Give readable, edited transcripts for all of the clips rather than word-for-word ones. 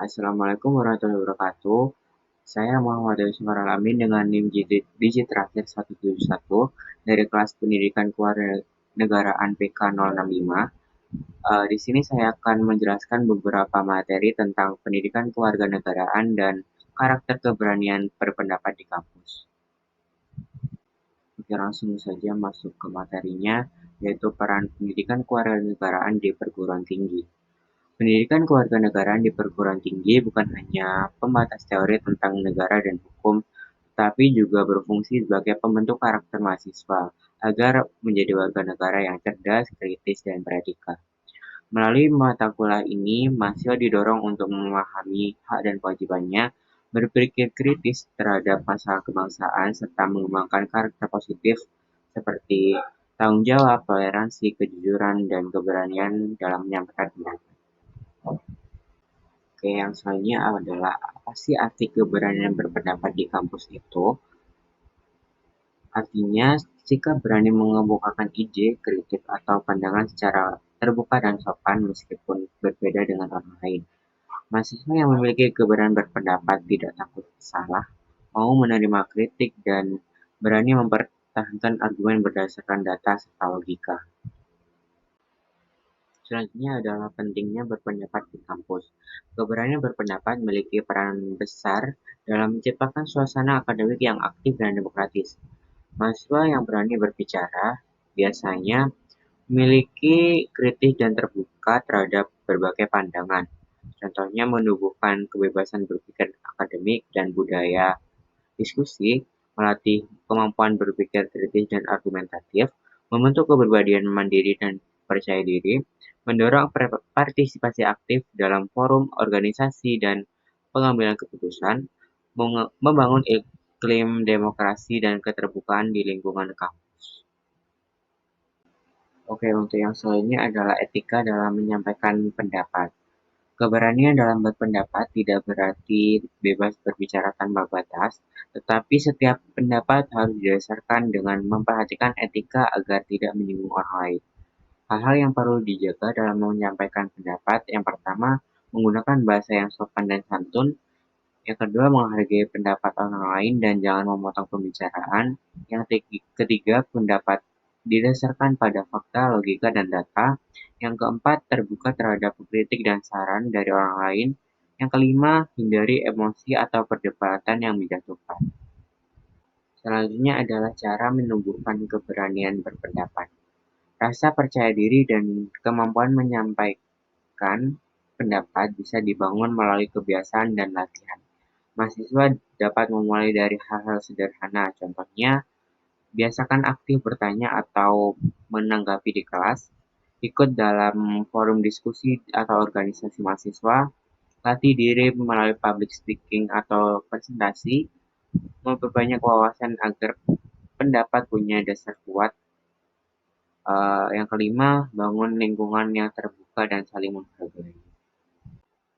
Assalamualaikum warahmatullahi wabarakatuh. Saya Muhammad Yusuf Alamin dengan NIM digit terakhir 171 dari kelas Pendidikan Kewarganegaraan PK 065. Di sini saya akan menjelaskan beberapa materi tentang pendidikan kewarganegaraan dan karakter keberanian berpendapat di kampus. Oke, langsung saja masuk ke materinya, yaitu peran pendidikan kewarganegaraan di perguruan tinggi. Pendidikan kewarganegaraan di perguruan tinggi bukan hanya pembatas teori tentang negara dan hukum, tetapi juga berfungsi sebagai pembentuk karakter mahasiswa agar menjadi warga negara yang cerdas, kritis, dan beretika. Melalui mata kuliah ini, mahasiswa didorong untuk memahami hak dan kewajibannya, berpikir kritis terhadap masalah kebangsaan, serta mengembangkan karakter positif seperti tanggung jawab, toleransi, kejujuran, dan keberanian dalam menyampaikan pendapat. Oke, yang selanjutnya adalah apa sih arti keberanian berpendapat di kampus itu? Artinya, sikap berani mengemukakan ide, kritik, atau pandangan secara terbuka dan sopan meskipun berbeda dengan orang lain. Mahasiswa yang memiliki keberanian berpendapat tidak takut salah, mau menerima kritik, dan berani mempertahankan argumen berdasarkan data serta logika. Selanjutnya adalah pentingnya berpendapat di kampus. Keberanian berpendapat memiliki peran besar dalam menciptakan suasana akademik yang aktif dan demokratis. Mahasiswa yang berani berbicara biasanya memiliki kritis dan terbuka terhadap berbagai pandangan. Contohnya menumbuhkan kebebasan berpikir akademik dan budaya diskusi, melatih kemampuan berpikir kritis dan argumentatif, membentuk kepribadian mandiri dan percaya diri, mendorong partisipasi aktif dalam forum organisasi dan pengambilan keputusan, membangun iklim demokrasi dan keterbukaan di lingkungan kampus. Oke, untuk yang selanjutnya adalah etika dalam menyampaikan pendapat. Keberanian dalam berpendapat tidak berarti bebas berbicara tanpa batas, tetapi setiap pendapat harus didasarkan dengan memperhatikan etika agar tidak menyinggung orang lain. Hal-hal yang perlu dijaga dalam menyampaikan pendapat, yang pertama, menggunakan bahasa yang sopan dan santun. Yang kedua, menghargai pendapat orang lain dan jangan memotong pembicaraan. Yang ketiga, pendapat didasarkan pada fakta, logika, dan data. Yang keempat, terbuka terhadap kritik dan saran dari orang lain. Yang kelima, hindari emosi atau perdebatan yang menjatuhkan. Selanjutnya adalah cara menumbuhkan keberanian berpendapat. Rasa percaya diri dan kemampuan menyampaikan pendapat bisa dibangun melalui kebiasaan dan latihan. Mahasiswa dapat memulai dari hal-hal sederhana, contohnya biasakan aktif bertanya atau menanggapi di kelas, ikut dalam forum diskusi atau organisasi mahasiswa, latih diri melalui public speaking atau presentasi, memperbanyak wawasan agar pendapat punya dasar kuat. Yang kelima, bangun lingkungan yang terbuka dan saling menghargai.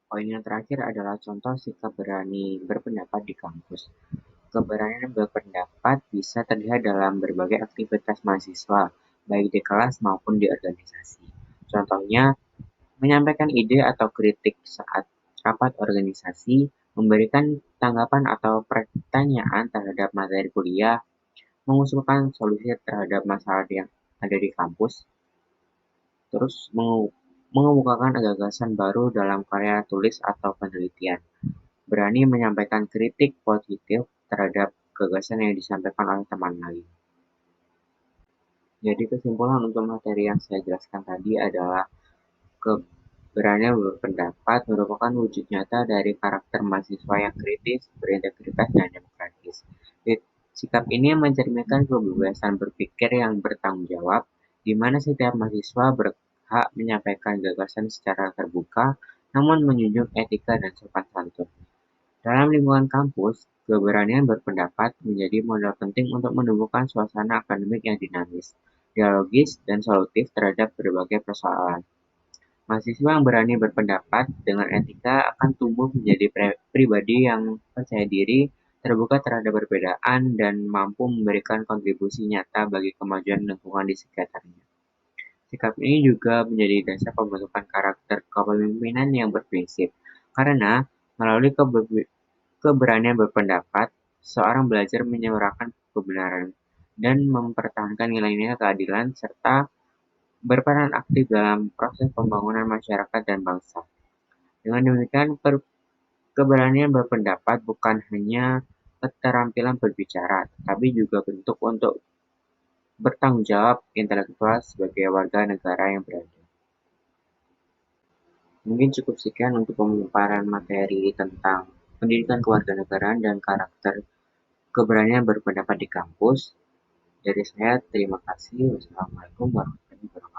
Poin yang terakhir adalah contoh sikap berani berpendapat di kampus. Keberanian berpendapat bisa terlihat dalam berbagai aktivitas mahasiswa, baik di kelas maupun di organisasi. Contohnya, menyampaikan ide atau kritik saat rapat organisasi, memberikan tanggapan atau pertanyaan terhadap materi kuliah, mengusulkan solusi terhadap masalah yang ada di kampus, terus mengemukakan gagasan baru dalam karya tulis atau penelitian. Berani menyampaikan kritik positif terhadap gagasan yang disampaikan oleh teman lain. Jadi kesimpulan untuk materi yang saya jelaskan tadi adalah keberanian berpendapat merupakan wujud nyata dari karakter mahasiswa yang kritis, berintegritas, dan demokratis. Sikap ini mencerminkan kebebasan berpikir yang bertanggung jawab, di mana setiap mahasiswa berhak menyampaikan gagasan secara terbuka, namun menjunjung etika dan sopan santun. Dalam lingkungan kampus, keberanian berpendapat menjadi modal penting untuk menumbuhkan suasana akademik yang dinamis, dialogis, dan solutif terhadap berbagai persoalan. Mahasiswa yang berani berpendapat dengan etika akan tumbuh menjadi pribadi yang percaya diri, terbuka terhadap perbedaan, dan mampu memberikan kontribusi nyata bagi kemajuan lingkungan di sekitarnya. Sikap ini juga menjadi dasar pembentukan karakter kepemimpinan yang berprinsip, karena Melalui keberanian berpendapat, seorang belajar menyuarakan kebenaran dan mempertahankan nilai-nilai keadilan serta berperan aktif dalam proses pembangunan masyarakat dan bangsa. Dengan demikian, keberanian berpendapat bukan hanya keterampilan berbicara, tapi juga bentuk untuk bertanggung jawab intelektual sebagai warga negara yang beradab. Mungkin cukup sekian untuk pemaparan materi tentang pendidikan kewarganegaraan dan karakter keberanian berpendapat di kampus. Dari saya, terima kasih. Wassalamualaikum warahmatullahi wabarakatuh.